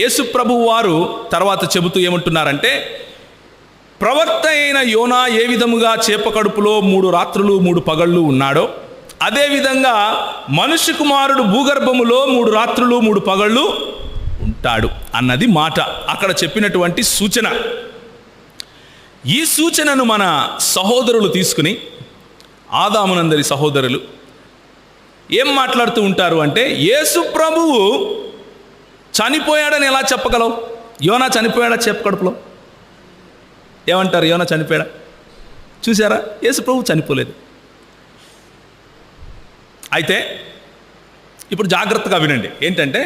యేసు ప్రభువు వారు తర్వాత చెబుతూ ఏమంటున్నారంటే, ప్రవక్త అయిన యోనా ఏ విధముగా చేప కడుపులో 3 రాత్రులు 3 పగళ్ళు ఉన్నాడో, అదేవిధంగా మనుష్య కుమారుడు భూగర్భములో 3 రాత్రులు 3 పగళ్ళు ఉంటాడు అన్నది మాట. అక్కడ చెప్పినటువంటి సూచన. ఈ సూచనను మన సహోదరులు తీసుకుని, ఆదామునందరి సహోదరులు ఏం మాట్లాడుతూ ఉంటారు అంటే, యేసు ప్రభువు చనిపోయాడని ఎలా చెప్పగలవు? యోనా చనిపోయాడా చేప కడుపులో? ఏమంటారు? యోనా చనిపోయాడా? చూసారా? యేసు ప్రభు చనిపోలేదు. అయితే ఇప్పుడు జాగ్రత్తగా వినండి. ఏంటంటే,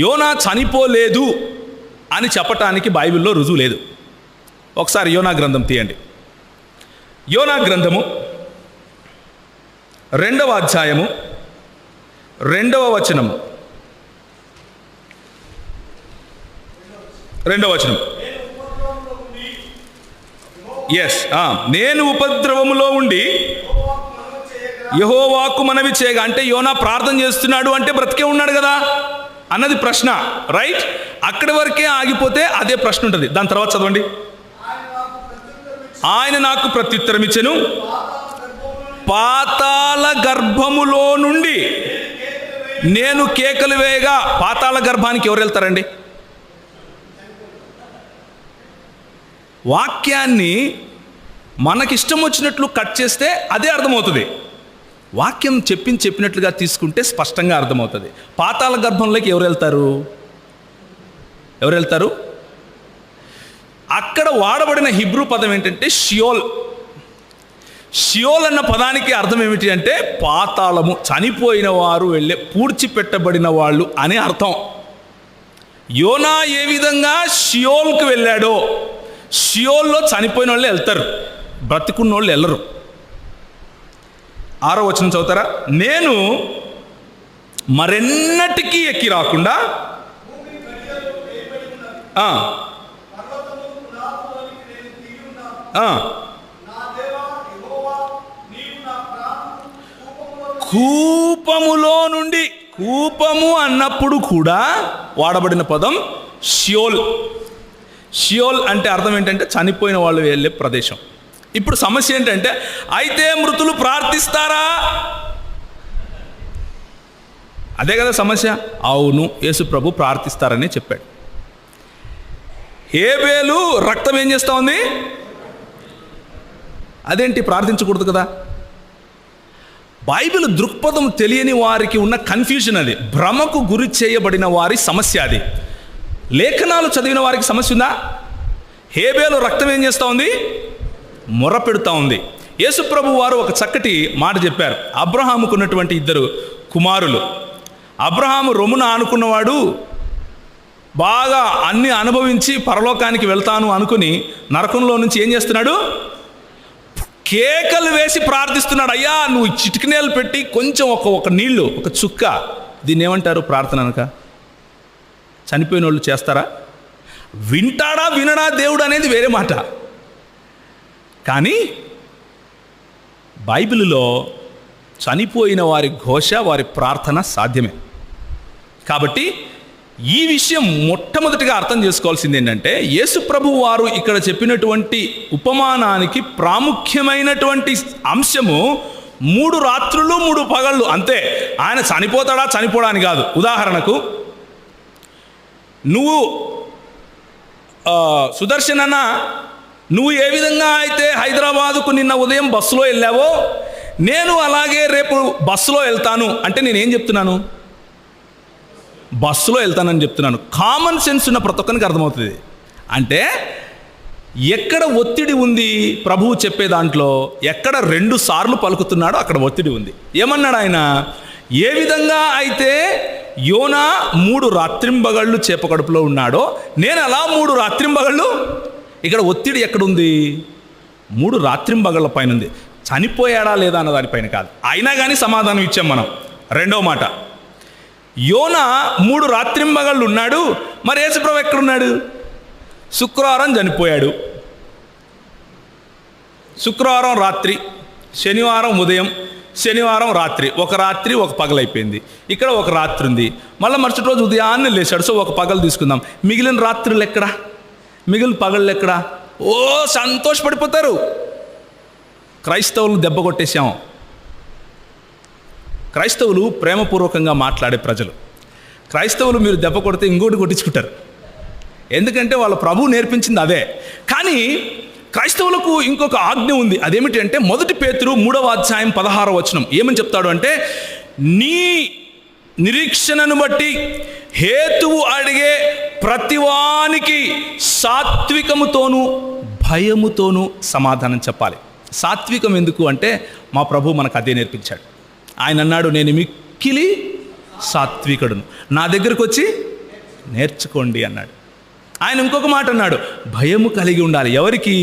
యోనా చనిపోలేదు అని చెప్పటానికి బైబిల్లో రుజువు లేదు. ఒకసారి యోనా గ్రంథం తీయండి. యోనా గ్రంథము 2వ అధ్యాయము 2వ వచనము. 2వ వచనం. నేను ఉపద్రవములో ఉండి యెహోవాకు మనవి చేయగా, అంటే యోనా ప్రార్థన చేస్తున్నాడు అంటే బ్రతికే ఉన్నాడు కదా అన్నది ప్రశ్న. రైట్? అక్కడి వరకే ఆగిపోతే అదే ప్రశ్న ఉంటుంది. దాని తర్వాత చదవండి. ఆయన నాకు ప్రత్యుత్తరం ఇచ్చెను, పాతాళ గర్భములో నుండి నేను కేకలు వేయగా. పాతాళ గర్భానికి ఎవరు వెళ్తారండి? వాక్యాన్ని మనకిష్టం వచ్చినట్లు కట్ చేస్తే అదే అర్థమవుతుంది. వాక్యం చెప్పినట్లుగా తీసుకుంటే స్పష్టంగా అర్థమవుతుంది. పాతాళ గర్భంలోకి ఎవరు వెళ్తారు? అక్కడ వాడబడిన హిబ్రూ పదం ఏంటంటే షియోల్. షియోల్ అన్న పదానికి అర్థం ఏమిటి అంటే పాతాళము, చనిపోయిన వారు వెళ్ళే, పూడ్చిపెట్టబడిన వాళ్ళు అనే అర్థం. యోనా ఏ విధంగా షియోల్కి వెళ్ళాడో, షియోల్లో చనిపోయిన వాళ్ళు వెళ్తారు, బ్రతికున్న వాళ్ళు వెళ్ళరు. 6వ వచనం చదువుతారా? నేను మరెన్నటికీ ఎక్కి రాకుండా కూపములో నుండి, కూపము అన్నప్పుడు కూడా వాడబడిన పదం షియోల్. షియోల్ అంటే అర్థం ఏంటంటే చనిపోయిన వాళ్ళు వెళ్ళే ప్రదేశం. ఇప్పుడు సమస్య ఏంటంటే, అయితే మృతులు ప్రార్థిస్తారా? అదే కదా సమస్య. అవును, యేసు ప్రభు ప్రార్థిస్తారని చెప్పాడు. హేబేలు రక్తం ఏం చేస్తూ ఉంది? అదేంటి ప్రార్థించకూడదు కదా? బైబిల్ దృక్పథం తెలియని వారికి ఉన్న కన్ఫ్యూజన్ అది. భ్రమకు గురి చేయబడిన వారి సమస్య అది. లేఖనాలు చదివిన వారికి సమస్య ఉందా? హేబేలు రక్తం ఏం చేస్తూ ఉంది? మొర పెడుతూ ఉంది. యేసు ప్రభు వారు ఒక చక్కటి మాట చెప్పారు. అబ్రహాముకు ఉన్నటువంటి 2 కుమారులు. అబ్రహాము రొమ్మున ఆనుకున్నవాడు, బాగా అన్ని అనుభవించి పరలోకానికి వెళ్తాను అనుకుని నరకంలో నుంచి ఏం చేస్తున్నాడు? కేకలు వేసి ప్రార్థిస్తున్నాడు. అయ్యా, నువ్వు చిటికినేలు పెట్టి కొంచెం ఒక నీళ్లు, ఒక చుక్క, దీన్ని ఏమంటారు? ప్రార్థన అనక. చనిపోయిన వాళ్ళు చేస్తారా? వింటాడా వినడా దేవుడు అనేది వేరే మాట. కానీ బైబిల్లో చనిపోయిన వారి ఘోష, వారి ప్రార్థన సాధ్యమే. కాబట్టి ఈ విషయం మొట్టమొదటిగా అర్థం చేసుకోవాల్సింది ఏంటంటే, యేసు ప్రభు వారు ఇక్కడ చెప్పినటువంటి ఉపమానానికి ప్రాముఖ్యమైనటువంటి అంశము 3 రాత్రులు 3 పగళ్ళు అంతే. ఆయన చనిపోతాడా చనిపోవడానికి కాదు. ఉదాహరణకు, నువ్వు సుదర్శన్ అన్న, నువ్వు ఏ విధంగా అయితే హైదరాబాదుకు నిన్న ఉదయం బస్సులో వెళ్ళావో, నేను అలాగే రేపు బస్సులో వెళ్తాను అంటే నేనేం చెప్తున్నాను? బస్సులో వెళ్తానని చెప్తున్నాను. కామన్ సెన్స్ ఉన్న ప్రతి ఒక్కరికి అర్థమవుతుంది. అంటే ఎక్కడ ఒత్తిడి ఉంది ప్రభువు చెప్పే దాంట్లో, ఎక్కడ 2 సార్లు పలుకుతున్నాడో అక్కడ ఒత్తిడి ఉంది. ఏమన్నాడు ఆయన? ఏ విధంగా అయితే యోనా 3 రాత్రింబగళ్ళు చేప కడుపులో ఉన్నాడో, నేను అలా 3 రాత్రింబగళ్ళు. ఇక్కడ ఒత్తిడి ఎక్కడుంది? 3 రాత్రింబగళ్ళ పైన ఉంది. చనిపోయాడా లేదా అన్న దానిపైన కాదు. అయినా కానీ సమాధానం ఇచ్చాం మనం. 2వ మాట, యోనా 3 రాత్రింబగళ్ళు ఉన్నాడు. మరి యేసుప్రభు ఎక్కడున్నాడు? శుక్రవారం చనిపోయాడు. శుక్రవారం రాత్రి, శనివారం ఉదయం, శనివారం రాత్రి ఒక పగలైపోయింది. ఇక్కడ ఒక రాత్రి ఉంది. మళ్ళీ మరుసటి రోజు ఉదయాన్నే లేచాడు. సో ఒక పగలు తీసుకుందాం. మిగిలిన రాత్రులు ఎక్కడా, మిగిలిన పగళ్ళు ఎక్కడా? ఓ సంతోషపడిపోతారు. క్రైస్తవులను దెబ్బ కొట్టేశాం. క్రైస్తవులు ప్రేమపూర్వకంగా మాట్లాడే ప్రజలు. క్రైస్తవులు మీరు దెబ్బ కొడితే ఇంకోటి కొట్టించుకుంటారు. ఎందుకంటే వాళ్ళ ప్రభువు నేర్పించింది అదే. కానీ క్రైస్తవులకు ఇంకొక ఆజ్ఞ ఉంది. అదేమిటి అంటే 1 పేతురు 3:16 ఏమని చెప్తాడు అంటే, నీ నిరీక్షణను బట్టి హేతువు అడిగే ప్రతివానికి సాత్వికముతోనూ భయముతోనూ సమాధానం చెప్పాలి. సాత్వికం ఎందుకు అంటే మా ప్రభు మనకు అదే నేర్పించాడు. ఆయన అన్నాడు, నేను మిక్కిలి సాత్వికుడును, నా దగ్గరకు వచ్చి నేర్చుకోండి అన్నాడు. ఆయన ఇంకొక మాట అన్నాడు, భయము కలిగి ఉండాలి. ఎవరికి?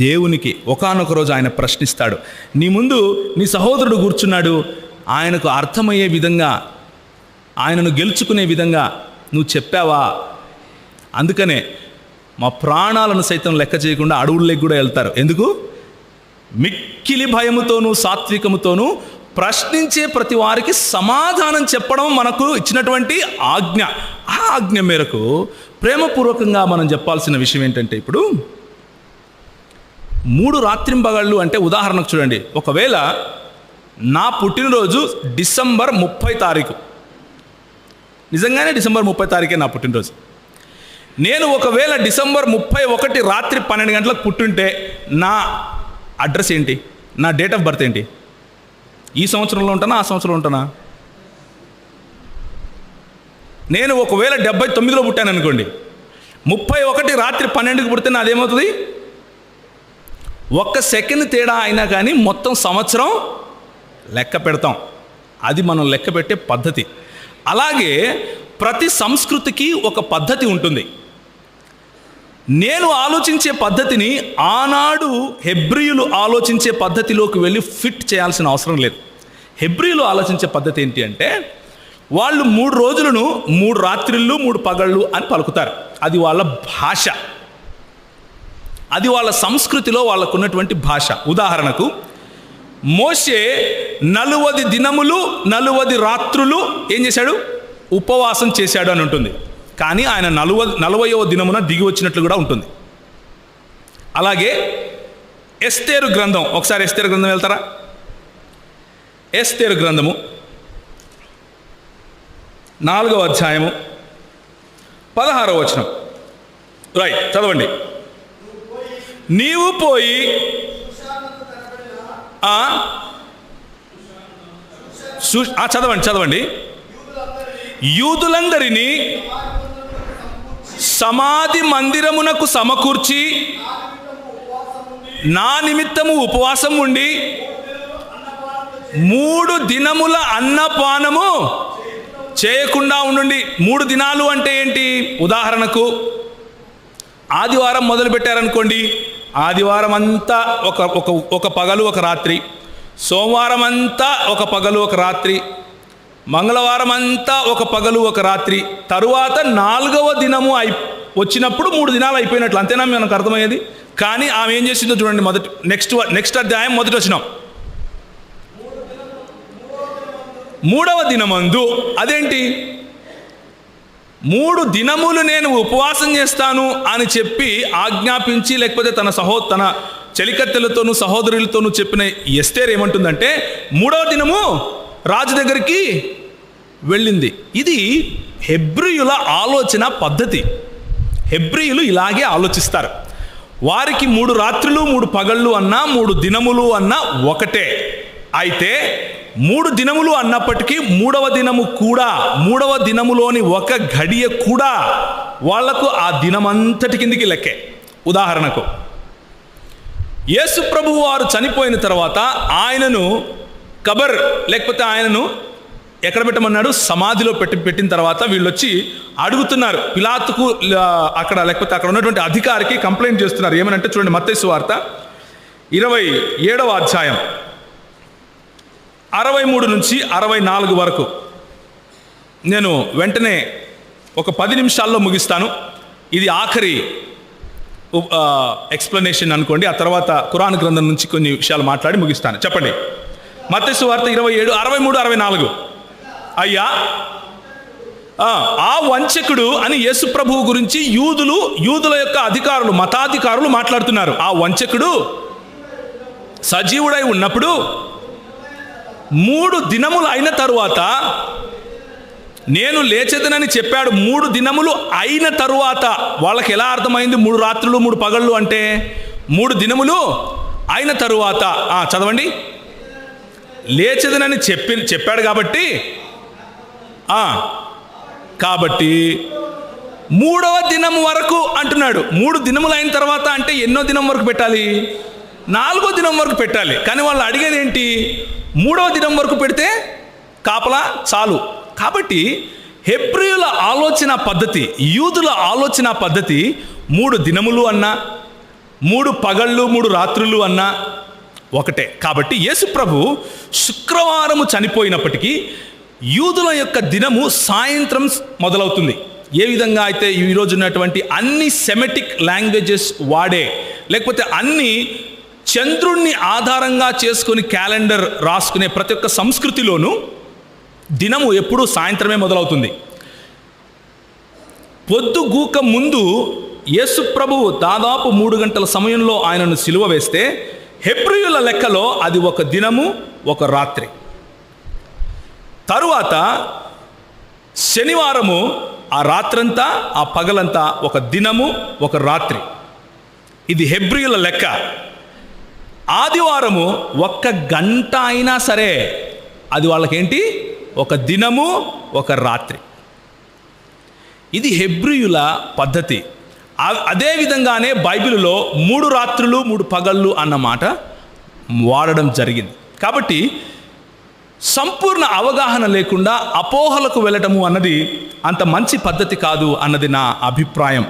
దేవునికి. ఒకానొక రోజు ఆయన ప్రశ్నిస్తాడు. నీ ముందు నీ సహోదరుడు కూర్చున్నాడు, ఆయనకు అర్థమయ్యే విధంగా, ఆయనను గెలుచుకునే విధంగా నువ్వు చెప్పావా? అందుకనే మా ప్రాణాలను సైతం లెక్క చేయకుండా అడవుల్లోకి కూడా వెళ్తారు. ఎందుకు? మిక్కిలి భయముతోనూ సాత్వికముతోనూ ప్రశ్నించే ప్రతి వారికి సమాధానం చెప్పడం మనకు ఇచ్చినటువంటి ఆజ్ఞ. ఆ ఆజ్ఞ మేరకు ప్రేమపూర్వకంగా మనం చెప్పాల్సిన విషయం ఏంటంటే, ఇప్పుడు 3 రాత్రింబగళ్ళు అంటే ఉదాహరణకు చూడండి, ఒకవేళ నా పుట్టినరోజు డిసెంబర్ 30 నిజంగానే డిసెంబర్ 30 నా పుట్టినరోజు. నేను ఒకవేళ డిసెంబర్ 31 రాత్రి 12 గంటలకు పుట్టుంటే నా అడ్రస్ ఏంటి? నా డేట్ ఆఫ్ బర్త్ ఏంటి? ఈ సంవత్సరంలో ఉంటానా, ఆ సంవత్సరంలో ఉంటానా? నేను ఒకవేళ 79లో పుట్టాను అనుకోండి, 31 రాత్రి 12కి పుడితే నాదేమవుతుంది? 1 సెకండ్ తేడా అయినా కానీ మొత్తం సంవత్సరం లెక్క పెడతాం. అది మనం లెక్క పెట్టే పద్ధతి. అలాగే ప్రతి సంస్కృతికి ఒక పద్ధతి ఉంటుంది. నేను ఆలోచించే పద్ధతిని ఆనాడు హెబ్రీయులు ఆలోచించే పద్ధతిలోకి వెళ్ళి ఫిట్ చేయాల్సిన అవసరం లేదు. హెబ్రీయులు ఆలోచించే పద్ధతి ఏంటి అంటే, వాళ్ళు 3 రోజులను 3 రాత్రిళ్ళు 3 పగళ్ళు అని పలుకుతారు. అది వాళ్ళ భాష, అది వాళ్ళ సంస్కృతిలో వాళ్ళకున్నటువంటి భాష. ఉదాహరణకు మోషే 40 దినములు 40 రాత్రులు ఏం చేశాడు? ఉపవాసం చేశాడు అని ఉంటుంది. కానీ ఆయన 40వ దినమున దిగి వచ్చినట్లు కూడా ఉంటుంది. అలాగే ఎస్తేరు గ్రంథం, ఒకసారి ఎస్తేరు గ్రంథం వెళ్తారా? ఎస్తేరు గ్రంథము 4వ అధ్యాయము 16వ వచనం. రైట్, చదవండి. నీవు పోయి చదవండి. యూదులందరినీ సమాధి మందిరమునకు సమకూర్చి నా నిమిత్తము ఉపవాసం ఉండి 3 దినముల అన్నపానము చేయకుండా ఉండండి. 3 దినాలు అంటే ఏంటి? ఉదాహరణకు ఆదివారం మొదలు పెట్టారనుకోండి, ఆదివారం అంతా ఒక పగలు ఒక రాత్రి, సోమవారం అంతా ఒక పగలు ఒక రాత్రి, మంగళవారం అంతా ఒక పగలు ఒక రాత్రి, తరువాత 4వ దినము వచ్చినప్పుడు 3 దినాలు అయిపోయినట్లు. అంతేనా మనకు అర్థమయ్యేది? కానీ ఆమె ఏం చేసిందో చూడండి. నెక్స్ట్ అధ్యాయం 1వ వచనం. 3వ దినమందు, అదేంటి? 3 దినములు నేను ఉపవాసం చేస్తాను అని చెప్పి ఆజ్ఞాపించి, లేకపోతే తన చెలికత్తెలతోనూ సహోదరులతోనూ చెప్పిన ఎస్తేర్ ఏమంటుందంటే, 3వ దినము రాజు దగ్గరికి వెళ్ళింది. ఇది హెబ్రీయుల ఆలోచన పద్ధతి. హెబ్రీయులు ఇలాగే ఆలోచిస్తారు. వారికి 3 రాత్రులు 3 పగళ్ళు అన్నా 3 దినములు అన్నా ఒకటే. అయితే 3 దినములు అన్నప్పటికీ 3వ దినము కూడా, 3వ దినములోని ఒక గడియ కూడా వాళ్లకు ఆ దినమంతటి కిందికి లెక్కే. ఉదాహరణకు యేసు ప్రభువు వారు చనిపోయిన తర్వాత ఆయనను లేకపోతే ఆయనను ఎక్కడ పెట్టమన్నాడు? సమాధిలో పెట్టిన తర్వాత వీళ్ళు వచ్చి అడుగుతున్నారు పిలాతుకు, లేకపోతే అక్కడ ఉన్నటువంటి అధికారికి కంప్లైంట్ చేస్తున్నారు. ఏమనంటే చూడండి, మత్తయి సువార్త 27వ అధ్యాయం 63 నుంచి 64 వరకు. నేను వెంటనే ఒక 10 నిమిషాల్లో ముగిస్తాను. ఇది ఆఖరి ఎక్స్ప్లెనేషన్ అనుకోండి. ఆ తర్వాత ఖురాన్ గ్రంథం నుంచి కొన్ని విషయాలు మాట్లాడి ముగిస్తాను. చెప్పండి. మత్తయి సువార్త 27, 63, 64. అయ్యా, ఆ వంచకుడు అని యేసు ప్రభువు గురించి యూదుల యొక్క అధికారులు, మతాధికారులు మాట్లాడుతున్నారు. ఆ వంచకుడు సజీవుడై ఉన్నప్పుడు 3 దినములు అయిన తరువాత నేను లేచెదనని చెప్పాడు. 3 దినములు అయిన తరువాత వాళ్ళకి ఎలా అర్థమైంది? 3 రాత్రులు 3 పగళ్ళు అంటే 3 దినములు అయిన తరువాత. చదవండి. లేచెదనని చెప్పాడు కాబట్టి 3వ దినం వరకు అంటున్నాడు. 3 దినములు అయిన తర్వాత అంటే ఎన్నో దినం వరకు పెట్టాలి? 4వ దినం వరకు పెట్టాలి. కానీ వాళ్ళు అడిగేది ఏంటి? 3వ దినం వరకు పెడితే కాపలా చాలు. కాబట్టి హెబ్రీయుల ఆలోచన పద్ధతి, యూదుల ఆలోచన పద్ధతి 3 దినములు అన్నా 3 పగళ్ళు 3 రాత్రులు అన్నా ఒకటే. కాబట్టి యేసు ప్రభు శుక్రవారము చనిపోయినప్పటికీ యూదుల యొక్క దినము సాయంత్రం మొదలవుతుంది. ఏ విధంగా అయితే ఈరోజు ఉన్నటువంటి అన్ని సెమెటిక్ లాంగ్వేజెస్ వాడే, లేకపోతే అన్ని చంద్రుణ్ణి ఆధారంగా చేసుకొని క్యాలెండర్ రాసుకునే ప్రతి ఒక్క సంస్కృతిలోనూ దినము ఎప్పుడూ సాయంత్రమే మొదలవుతుంది. పొద్దుగూక ముందు యేసు ప్రభువు దాదాపు 3 గంటల సమయంలో ఆయనను సిలువ వేస్తే హెబ్రీయుల లెక్కలో అది ఒక దినము, ఒక రాత్రి. తరువాత శనివారము ఆ రాత్రంతా, ఆ పగలంతా ఒక దినము, ఒక రాత్రి. ఇది హెబ్రీయుల లెక్క. ఆదివారము 1 గంట అయినా సరే అది వాళ్ళకేంటి? ఒక దినము, ఒక రాత్రి. ఇది హెబ్రీయుల పద్ధతి. అదే విధంగానే బైబిల్లో 3 రాత్రులు 3 పగళ్ళు అన్న మాట వాడడం జరిగింది. కాబట్టి సంపూర్ణ అవగాహన లేకుండా అపోహలకు వెళ్ళటము అన్నది అంత మంచి పద్ధతి కాదు అన్నది నా అభిప్రాయం.